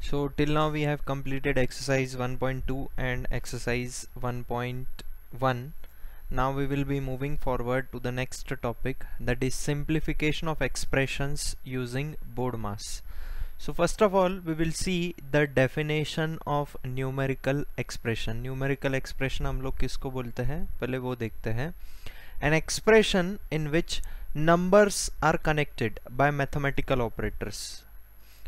So till now we have completed exercise 1.2 and exercise 1.1. Now we will be moving forward to the next topic, that is simplification of expressions using BODMAS. So first of all we will see the definition of numerical expression. Numerical expression हम लोग किसको बोलते हैं, पहले वो देखते हैं. An expression in which numbers are connected by mathematical operators.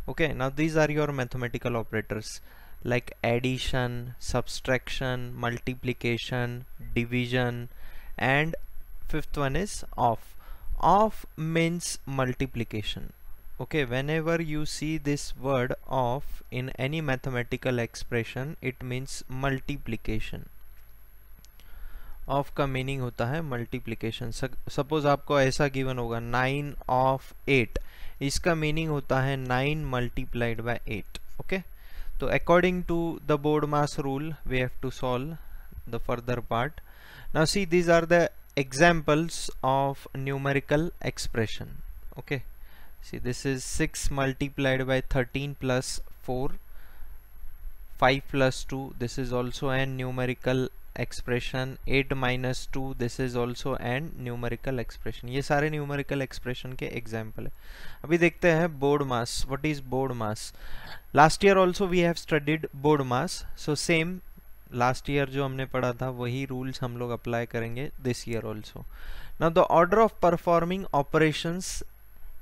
Okay, now these are your mathematical operators like addition, subtraction, multiplication, division, and fifth one is off. Off means multiplication. Okay, whenever you see this word off in any mathematical expression, it means multiplication. Of का meaning होता है multiplication. Suppose आपको ऐसा given होगा 9 of 8, इसका meaning होता है 9 multiplied by 8. Okay, तो according to the BODMAS rule we have to solve the further part. Now see these are the examples of numerical expression. Okay, see this is 6 multiplied by 13 plus 4, 5 plus 2, this is also an numerical expression. 8 minus 2, this is also an numerical expression. ये सारे numerical expression के example है. अभी देखते हैं BODMAS. What is BODMAS? Last year also we have studied BODMAS. So same last year जो हमने पढ़ा था वही rules हम लोग apply करेंगे this year also. Now the order of performing operations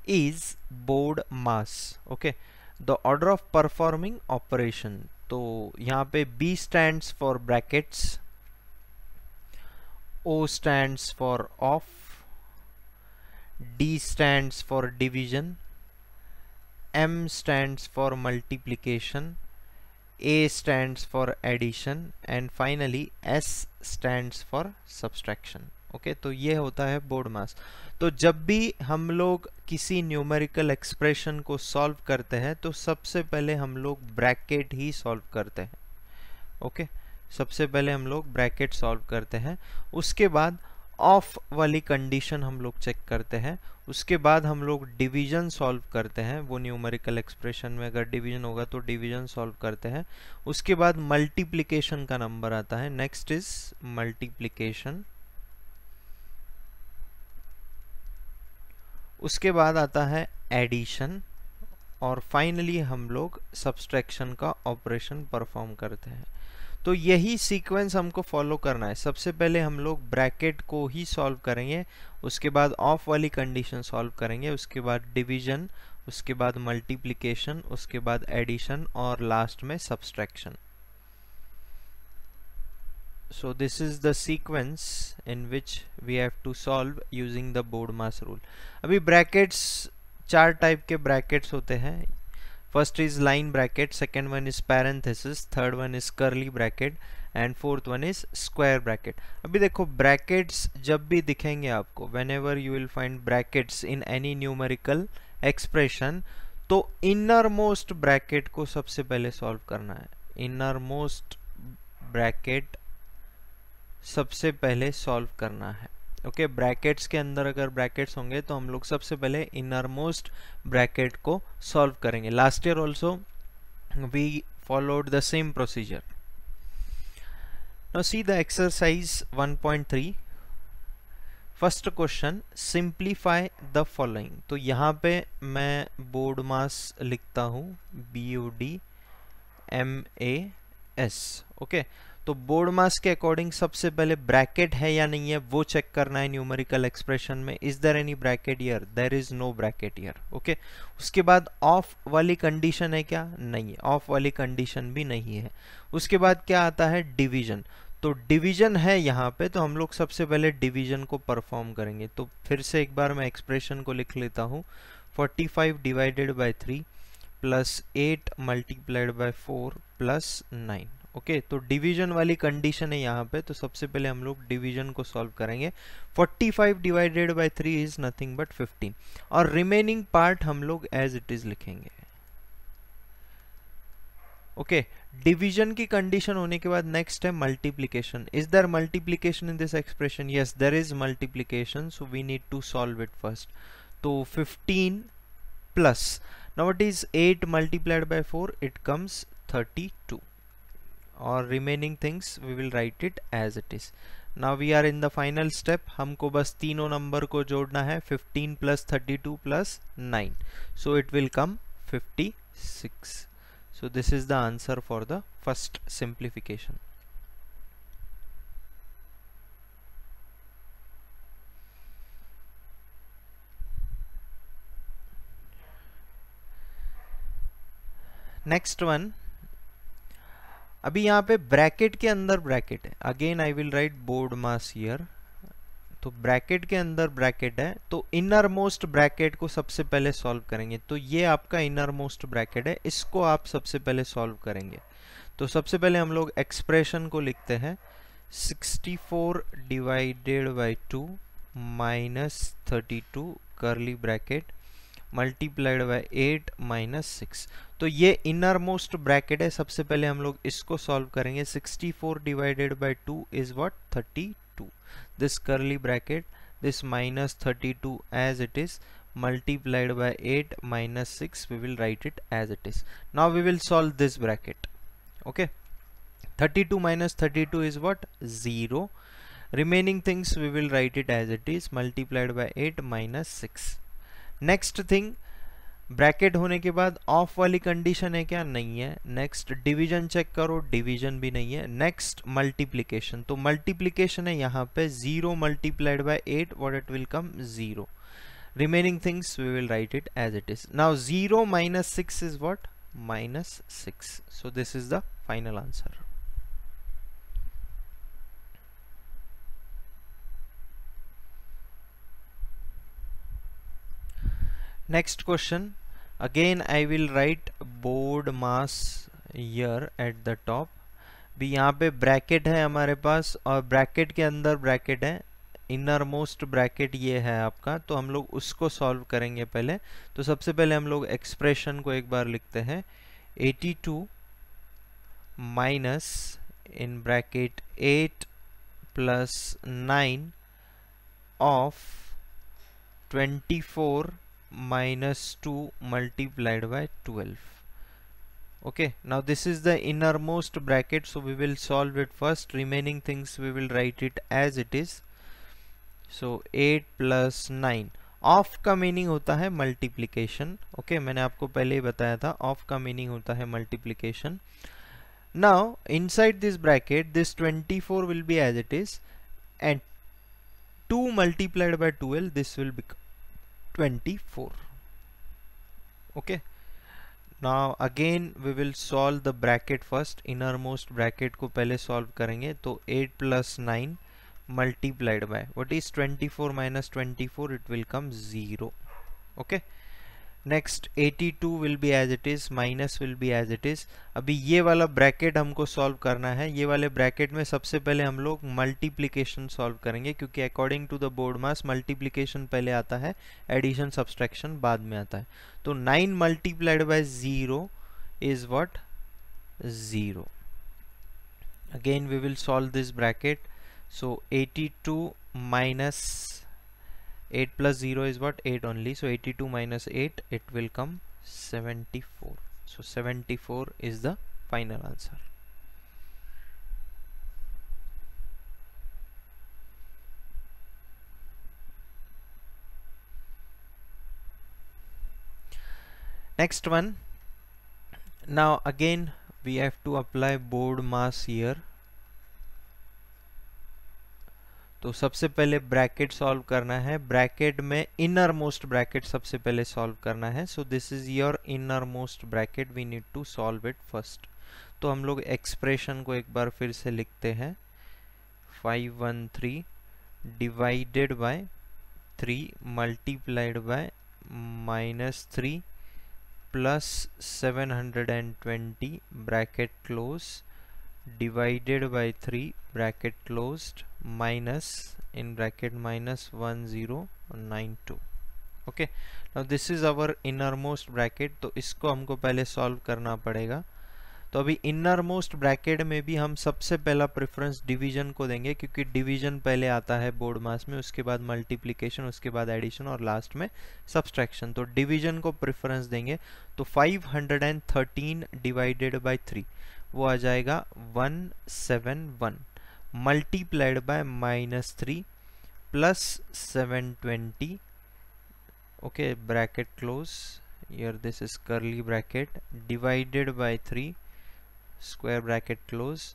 is BODMAS. Okay, the order of performing operation. तो यहाँ पे B stands for brackets, O stands for off, D stands for division, M stands for multiplication, A stands for addition, and finally S stands for subtraction. Okay, तो ये होता है BODMAS. तो जब भी हम लोग किसी न्यूमेरिकल एक्सप्रेशन को सॉल्व करते हैं तो सबसे पहले हम लोग ब्रैकेट ही सॉल्व करते हैं. ओके, सबसे पहले हम लोग ब्रैकेट सॉल्व करते हैं, उसके बाद ऑफ वाली कंडीशन हम लोग चेक करते हैं, उसके बाद हम लोग डिवीजन सॉल्व करते हैं. वो न्यूमेरिकल एक्सप्रेशन में अगर डिवीजन होगा तो डिवीजन सॉल्व करते हैं, उसके बाद मल्टीप्लिकेशन का नंबर आता है. नेक्स्ट इज मल्टीप्लिकेशन, उसके बाद आता है एडिशन, और फाइनली हम लोग सब्सट्रैक्शन का ऑपरेशन परफॉर्म करते हैं. तो यही सीक्वेंस हमको फॉलो करना है. सबसे पहले हम लोग ब्रैकेट को ही सॉल्व करेंगे, उसके बाद ऑफ वाली कंडीशन सॉल्व करेंगे, उसके बाद डिवीजन, उसके बाद मल्टीप्लिकेशन, उसके बाद एडिशन और लास्ट में subtraction. So this is the sequence in which we have to solve using the BODMAS rule. अभी brackets, चार टाइप के brackets होते हैं. First is line bracket, second one is parenthesis, third one is curly bracket, and fourth one is square bracket. अभी देखो brackets जब भी दिखेंगे आपको, whenever you will find brackets in any numerical expression, तो innermost bracket को सबसे पहले solve करना है. innermost bracket सबसे पहले सॉल्व करना है. ओके, ब्रैकेट्स के अंदर अगर ब्रैकेट्स होंगे तो हम लोग सबसे पहले इनरमोस्ट ब्रैकेट को सॉल्व करेंगे. Last year also we followed the same procedure. Now see the exercise 1.3. First question, simplify the following. तो यहाँ पे मैं BODMAS लिखता हूँ, BODMAS. ओके, तो BODMAS के अकॉर्डिंग सबसे पहले ब्रैकेट है या नहीं है वो चेक करना है न्यूमेरिकल एक्सप्रेशन में. Is there any bracket here? There is no bracket here. Okay, उसके बाद ऑफ वाली कंडीशन है क्या? नहीं है, ऑफ वाली कंडीशन भी नहीं है. उसके बाद क्या आता है? डिवीजन. तो डिवीजन है यहाँ पे, तो हम लोग सबसे पहले डिवीजन को परफॉर्म करेंगे. तो फिर से एक बार मैं एक्सप्रेशन को लिख लेता हूँ. 45 divided by 3 plus 8 multiplied by 4 plus 9. Okay, तो डिवीजन वाली कंडीशन है यहाँ पे, तो सबसे पहले हम लोग डिवीजन को सॉल्व करेंगे. 45 divided by 3 is nothing but 15, और रिमेनिंग पार्ट हम लोग एज इट इज लिखेंगे. ओके, डिवीजन की कंडीशन होने के बाद नेक्स्ट है multiplication. Is there multiplication in this expression? Yes, there is multiplication, so we need to solve it first. तो 15 plus, Now what is 8 multiplied by 4? It comes 32. और remaining things we will write it as it is. Now we are in the final step. हमको बस तीनों number को जोड़ना है, 15 plus 32 plus 9. So it will come 56. So this is the answer for the first simplification. Next one. अभी यहाँ पे bracket के अंदर ब्रैकेट है. Again I will right board mass here. तो ब्रैकेट के अंदर ब्रैकेट है, तो इनर मोस्ट ब्रैकेट को सबसे पहले सॉल्व करेंगे. तो ये आपका इनर मोस्ट ब्रैकेट है, इसको आप सबसे पहले सॉल्व करेंगे. तो सबसे पहले हम लोग एक्सप्रेशन को लिखते हैं 64 divided by 2 minus 32 curly bracket multiplied by 8 minus 6. तो ये इनर मोस्ट ब्रैकेट है, सबसे पहले हम लोग इसको सॉल्व करेंगे. 64 divided by 2 is what? 32. This curly bracket, this minus 32 as it is multiplied by 8 minus 6, we will write it as it is. Now we will solve this bracket. Okay, 32 minus 32 is what? 0. Remaining things we will write it as it is, multiplied by 8 minus 6. Next thing, bracket होने के बाद of वाली condition है क्या? नहीं है. Next division check करो, division भी नहीं है. नेक्स्ट मल्टीप्लिकेशन, तो मल्टीप्लिकेशन है यहाँ पे 0 multiplied by 8, what it will come? 0. Remaining things we will write it as it is. Now 0 minus 6 is what? minus 6. So this is the final answer. Next question. Again I will write board mass here at the top. भी यहाँ पे bracket है हमारे पास, और bracket के अंदर bracket है, inner most bracket ये है आपका. तो हम लोग उसको सॉल्व करेंगे पहले. तो सबसे पहले हम लोग एक्सप्रेशन को एक बार लिखते हैं. 82 minus in bracket 8 plus 9 of 24 minus 2 multiplied by 12. Okay, now this is the innermost bracket, so we will solve it first. Remaining things we will write it as it is. So 8 plus 9. Of का meaning होता है multiplication. Okay, मैंने आपको पहले ही बताया था, of का meaning होता है multiplication. Now inside this bracket this 24 will be as it is, and 2 multiplied by 12, this will become 24. Okay, now again we will solve the bracket first. Innermost bracket को पहले solve करेंगे. तो 8 plus 9 multiplied by what is 24 minus 24, it will come 0. Okay, next 82 will be as it is, minus will be as it is. अभी ये वाला bracket हमको solve करना है. ये वाले ब्रैकेट में सबसे पहले हम लोग मल्टीप्लिकेशन सॉल्व करेंगे, क्योंकि according to the BODMAS multiplication पहले आता है, एडिशन सब्सट्रैक्शन बाद में आता है. तो 9 multiplied by 0 is what? 0. Again we will solve this bracket. So 82 minus 8 plus 0 is what? 8 only. So 82 minus 8, it will come 74. So 74 is the final answer. Next one. Now again we have to apply board mass here. तो सबसे पहले bracket solve करना है. Bracket में inner most bracket सबसे पहले solve करना है. So this is your inner most bracket, we need to solve it first. तो हम लोग एक्सप्रेशन को एक बार फिर से लिखते हैं. 513 divided by 3 multiplied by minus 3 plus 720 bracket close divided by 3 bracket closed minus in bracket minus 1092. Okay, now this is our innermost bracket. तो इसको हमको पहले solve करना पड़ेगा. तो अभी इनर मोस्ट ब्रैकेट में भी हम सबसे पहला प्रेफरेंस डिवीजन को देंगे, क्योंकि डिवीजन पहले आता है बोर्ड मास में, उसके बाद मल्टीप्लिकेशन, उसके बाद एडिशन और लास्ट में सब्सट्रैक्शन। तो डिवीजन को प्रेफरेंस देंगे। तो 513 डिवाइडेड बाय 3 वो आ जाएगा 171 multiplied by -3 plus 720, okay, bracket close, here this is curly bracket, divided by 3 square bracket close.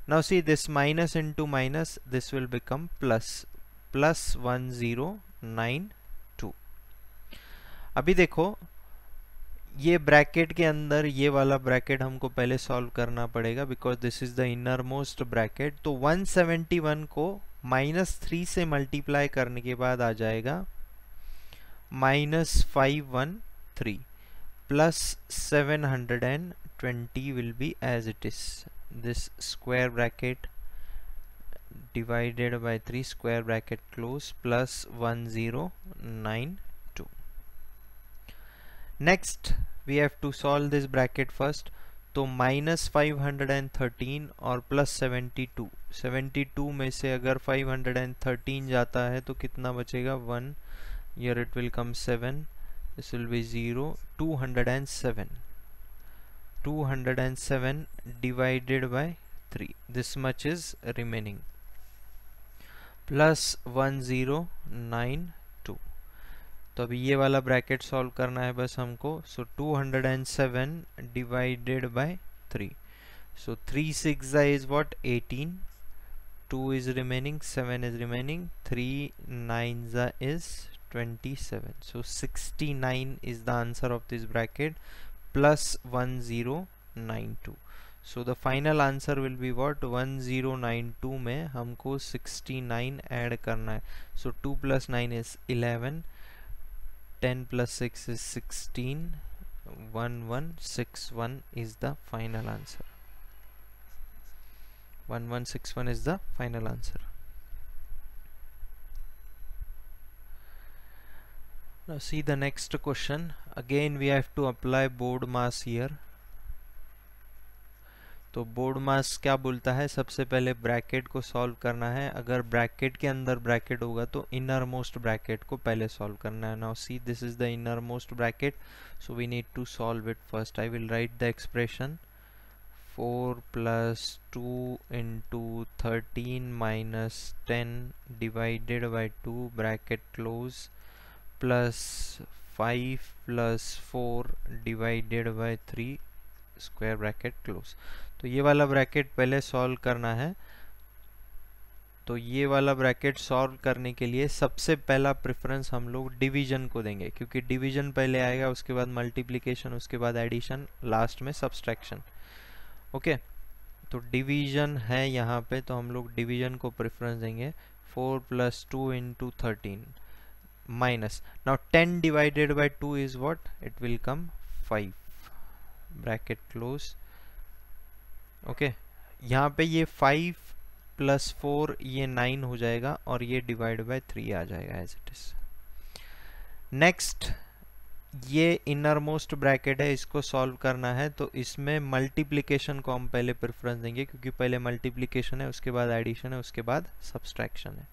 Now see this minus into minus, this will become plus 1092। अभी देखो ये bracket के अंदर ये वाला ब्रैकेट हमको पहले सॉल्व करना पड़ेगा, because this is the inner most bracket. तो 171 को -3 से मल्टीप्लाई करने के बाद आ जाएगा -513 plus 720 will be as it is, this square bracket divided by 3 square bracket close plus 1092। next we have to solve this bracket first। तो -513 और +72 में से अगर 513 जाता है तो कितना बचेगा 1, here it will come 7, this will be 0, 207 divided by 3, this much is remaining, plus 1092। तो अभी ये वाला ब्रैकेट सॉल्व करना है बस हमको। सो 207 divided by 3, so 3 6 is what 18, 2 is remaining, 7 is remaining, 3 9 is 27, so 69 is the answer of this bracket plus 1092। so the final answer will be what 1092 में हमको 69 ऐड करना है। so 2 plus 9 is 11, 10 plus 6 is 16, 1161 is the final answer, 1161 is the final answer। Now see the next question, again we have to apply board mass here। तो board mass क्या बोलता है, सबसे पहले ब्रैकेट को सॉल्व करना है। अगर ब्रैकेट के अंदर ब्रैकेट होगा तो इनर मोस्ट ब्रैकेट को पहले सॉल्व करना है। Now see this is the inner most bracket, so we need to solve it first. I will write the expression 4 + 2 × 13 - 10 divided by 2 bracket close plus 5 + 4 divided by 3 square bracket close. तो ये वाला bracket पहले solve करना है। तो ये वाला bracket solve करने के लिए सबसे पहला प्रेफरेंस हम लोग डिवीजन को देंगे, क्योंकि डिवीजन पहले आएगा, उसके बाद मल्टीप्लिकेशन, उसके बाद एडिशन, लास्ट में सब्सट्रैक्शन। ओके, तो डिवीजन है यहाँ पे, तो हम लोग डिवीजन को प्रेफरेंस देंगे। 4 + 2 × 13 minus, now 10 divided by 2 is what, it will come 5 bracket close. Okay, यहाँ पे ये 5 + 4 ये 9 हो जाएगा और ये डिवाइड बाय 3 आ जाएगा एज इट इज। नेक्स्ट ये इनर मोस्ट ब्रैकेट है, इसको सॉल्व करना है। तो इसमें मल्टीप्लिकेशन को हम पहले प्रेफरेंस देंगे, क्योंकि पहले मल्टीप्लिकेशन है, उसके बाद एडिशन है, उसके बाद सब्सट्रैक्शन है।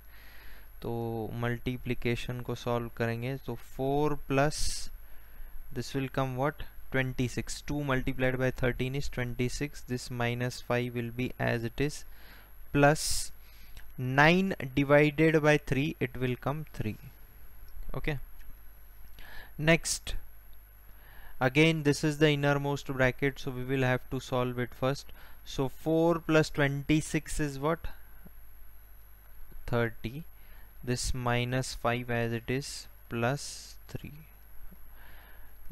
तो मल्टीप्लिकेशन को सॉल्व करेंगे तो 4 plus this will come what 26, 2 multiplied by 13 is 26, this -5 will be as it is, plus 9 divided by 3 it will come 3. Okay, next again this is the innermost bracket, so we will have to solve it first. So 4 + 26 is what, 30, this -5 as it is, plus 3.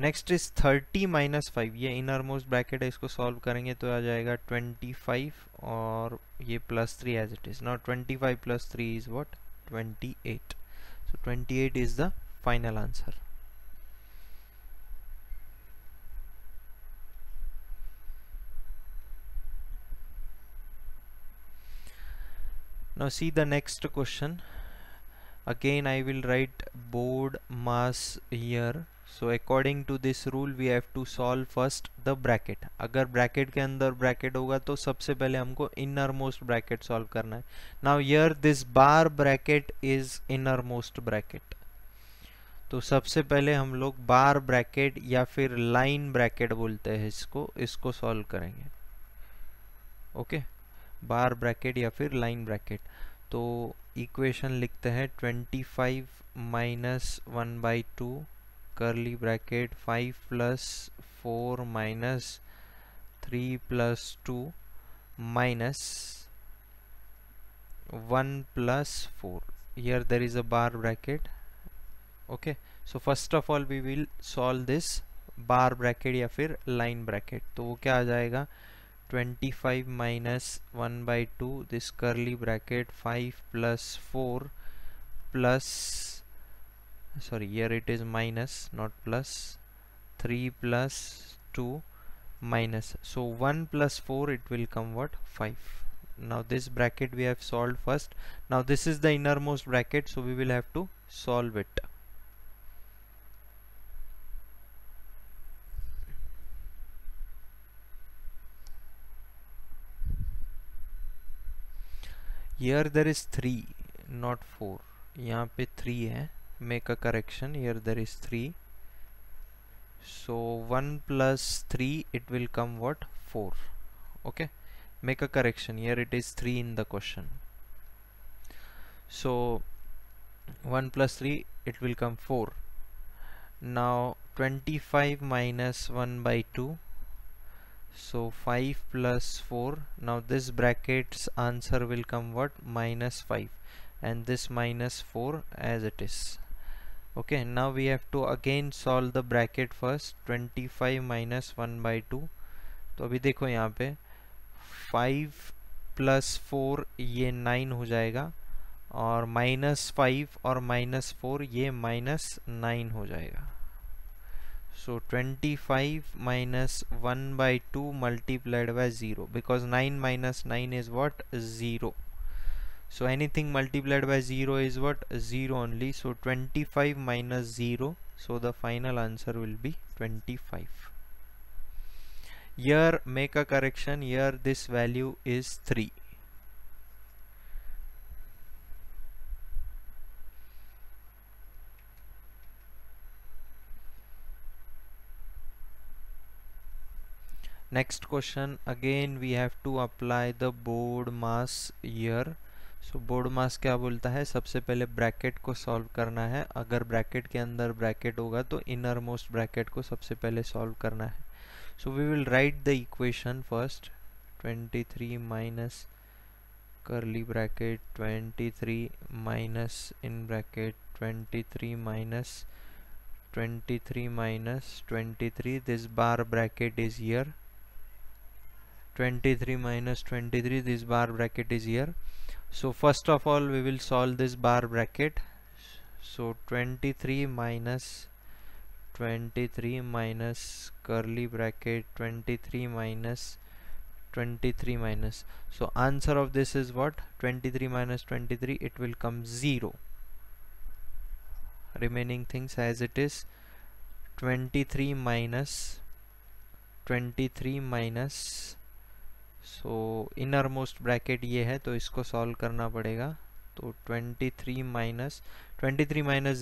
Next is 30 - 5, ये inner most bracket है, इसको solve करेंगे तो आ जाएगा 25 और ये +3 as it is. Now 25 + 3 is what 28, so 28 is the final answer. Now see the next question. Again I will write board mass here. So according to this rule we have to solve first the bracket. अगर bracket के अंदर bracket होगा तो सबसे पहले हमको inner most bracket solve करना है. Now here this bar bracket is inner most bracket. तो सबसे पहले हम लोग बार ब्रैकेट या फिर लाइन ब्रैकेट बोलते हैं इसको सॉल्व करेंगे. ओके, बार ब्रैकेट या फिर लाइन ब्रैकेट. तो इक्वेशन लिखते हैं 25 minus 1/2 curly bracket 5 plus 4 minus 3 plus 2 minus 1 plus 4. Here there is a bar bracket. Okay, so first of all we will solve this bar bracket या फिर line bracket. तो वो क्या आ जाएगा 25 minus 1/2 this curly bracket 5 plus 4 plus, sorry, here it is minus not plus, 3 plus 2 minus, so 1 plus 4 it will come what 5. Now this bracket we have solved first. Now this is the innermost bracket, so we will have to solve it. Here there is 3 not 4. यहाँ पे 3 है. Make a correction. Here there is 3. So 1 plus 3 it will come what 4. Okay, make a correction. Here it is 3 in the question. So 1 plus 3 it will come 4. Now 25 minus 1/2. So 5 plus 4. Now this bracket's answer will come what minus 5, and this minus 4 as it is. Okay, now we have to again solve the bracket first. 25 minus 1/2. तो अभी देखो यहाँ पे 5 plus 4 ये 9 हो जाएगा, और minus 5 और minus 4 ये minus 9 हो जाएगा. So 25 minus 1/2 multiplied by 0, because 9 minus 9 is what 0. So anything multiplied by 0 is what 0 only. So 25 minus 0, so the final answer will be 25. Here make a correction. Here this value is 3. Next question, again we have to apply the board mass here. So board mass क्या बोलता है, सबसे पहले bracket को solve करना है. अगर bracket के अंदर ब्रैकेट होगा तो इनर मोस्ट ब्रैकेट को सबसे पहले सॉल्व करना है. So we will write the equation first. 23 minus curly bracket 23 minus in bracket 23 minus 23 minus 23. This bar bracket is here. 23 minus 23, this bar bracket is here. So first of all we will solve this bar bracket. So 23 minus 23 minus curly bracket 23 minus 23 minus, so answer of this is what 23 minus 23, it will come 0. Remaining things as it is. 23 minus 23 minus, so inner most bracket ये है तो इसको solve करना पड़ेगा. तो 23 minus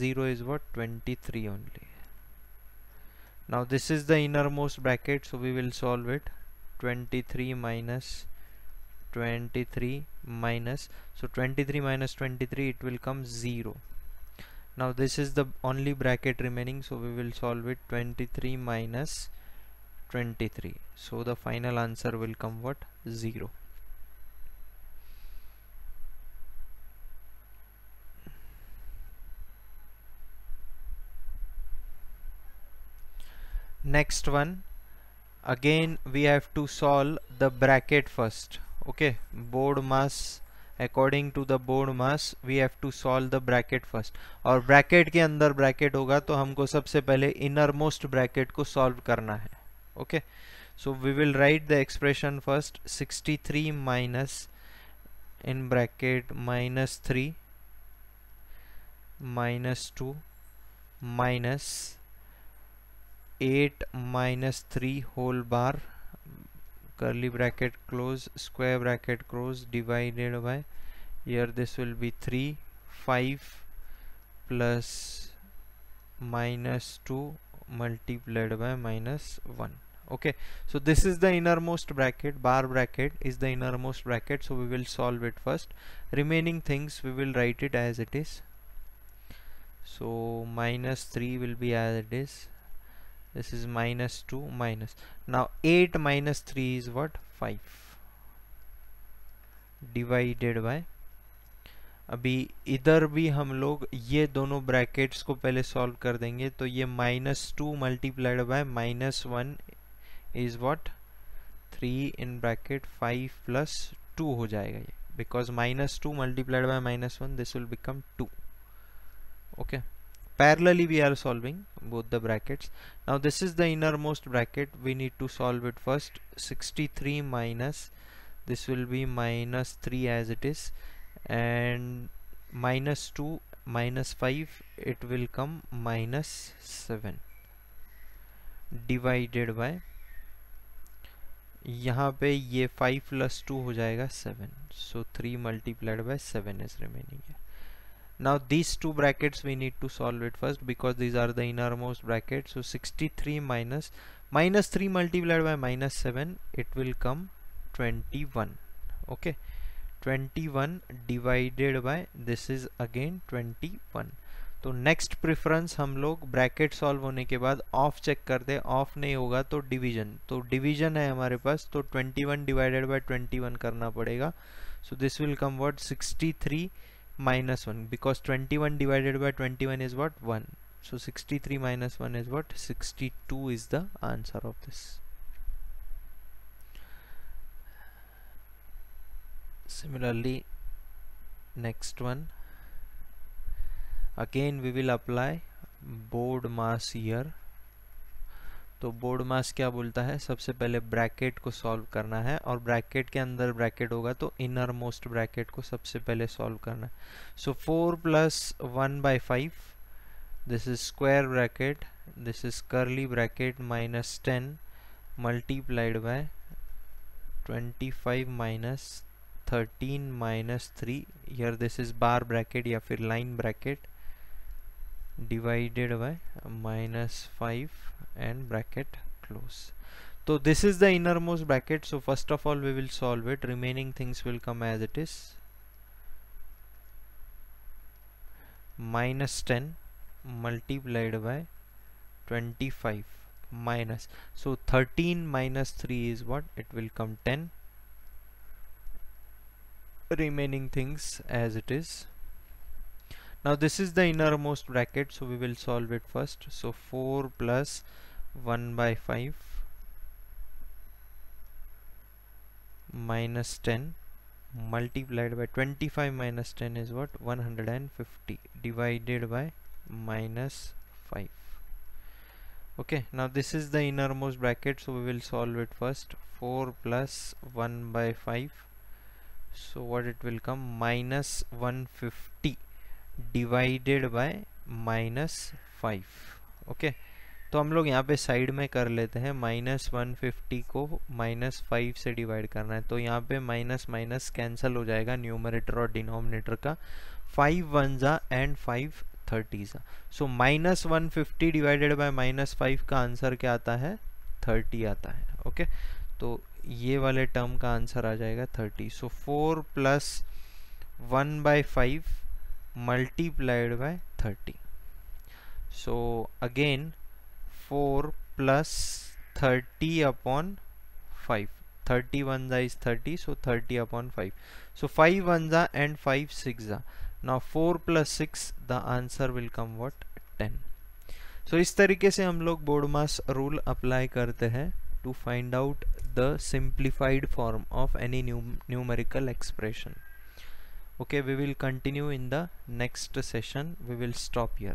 0 is what 23 only. Now this is the inner most bracket, so we will solve it. 23 minus 23 minus, so 23 minus 23 it will come 0. Now this is the only bracket remaining, so we will solve it. 23 minus 23, so the final answer will come what 0. Next one, again we have to solve the bracket first. Okay, board mass, according to the board mass we have to solve the bracket first. और bracket के अंदर bracket होगा तो हमको सबसे पहले innermost bracket को solve करना है. Okay, so we will write the expression first. 63 minus in bracket minus 3 minus 2 minus 8 minus 3 whole bar, curly bracket close, square bracket close, divided by, here this will be 3, 5 plus minus 2 multiplied by minus 1. Okay, so this is the innermost bracket, bar bracket is the innermost bracket, so we will solve it first. Remaining things we will write it as it is. So minus 3 will be as it is. This is minus 2 minus. Now 8 minus 3 is what? 5. Divided by, अभी इधर भी हम लोग ये दोनों brackets को पहले solve कर देंगे. तो ये minus 2 multiplied by minus 1 is what? 3 in bracket 5 plus 2 हो जाएगा ये, because minus 2 multiplied by minus 1, this will become 2. Okay, parallelly we are solving both the brackets. Now this is the innermost bracket, we need to solve it first. 63 minus, this will be minus 3 as it is, and minus 2 minus 5, it will come minus 7, divided by, यहाँ पे ये 5 plus 2 हो जाएगा 7, so 3 multiplied by 7 is remaining here. Now these two brackets we need to solve it first, because these are the innermost brackets. So 63 minus 3 multiplied by minus 7, it will come 21. Okay, 21 divided by, this is again 21. तो next preference हम लोग bracket solve होने के बाद of check कर दे. Of नहीं होगा तो डिवीजन, तो डिवीजन है हमारे पास, तो 21 डिवाइडेड बाय 21 करना पड़ेगा. So this will come what? 63 minus 1, because 21 divided by 21 is what? 1. So 63 minus 1 is what? 62 is the answer of this. Similarly, next one, again we will apply board mass here. तो board mass क्या बोलता है? सबसे पहले bracket को solve करना है, और ब्रैकेट के अंदर ब्रैकेट होगा तो इनर मोस्ट ब्रैकेट को सबसे पहले सॉल्व करना है. सो 4 plus 1 by 5, this is square bracket, this is curly bracket, minus 10 multiplied by 25 minus 13 minus 3, here this is bar bracket या फिर line bracket, divided by minus 5 and bracket close. So this is the innermost bracket. So first of all we will solve it, remaining things will come as it is. Minus 10 multiplied by 25 minus, so 13 minus 3 is what? It will come 10. Remaining things as it is. Now this is the innermost bracket, so we will solve it first. So 4 plus 1 by 5 minus 10 multiplied by 25 minus 10 is what? 150, divided by minus 5. Okay, now this is the innermost bracket, so we will solve it first. 4 plus 1 by 5, so what it will come? Minus 150 divided by minus 5. Okay, तो हम लोग यहाँ पे side में कर लेते हैं. Minus 150 को माइनस 5 से डिवाइड करना है, तो यहाँ पे माइनस माइनस कैंसिल हो जाएगा न्यूमरेटर और डिनोमिनेटर का. 5 1 जा एंड 5 30 जा. So minus 150 divided by minus 5 का आंसर क्या आता है? 30 आता है. ओके, तो ये वाले टर्म का आंसर आ जाएगा 30. सो 4 plus 1 bye 5 multiplied by 30. So again 4 plus 30 upon 5, 30 1 is 30, so 30 upon 5. So 5 1 and 5 6. Now 4 plus 6, the answer will come what? 10. So इस तरीके से हम लोग बोर्ड मास रूल अप्लाई करते हैं to find out the simplified form of any numerical expression. Okay, we will continue in the next session. We will stop here.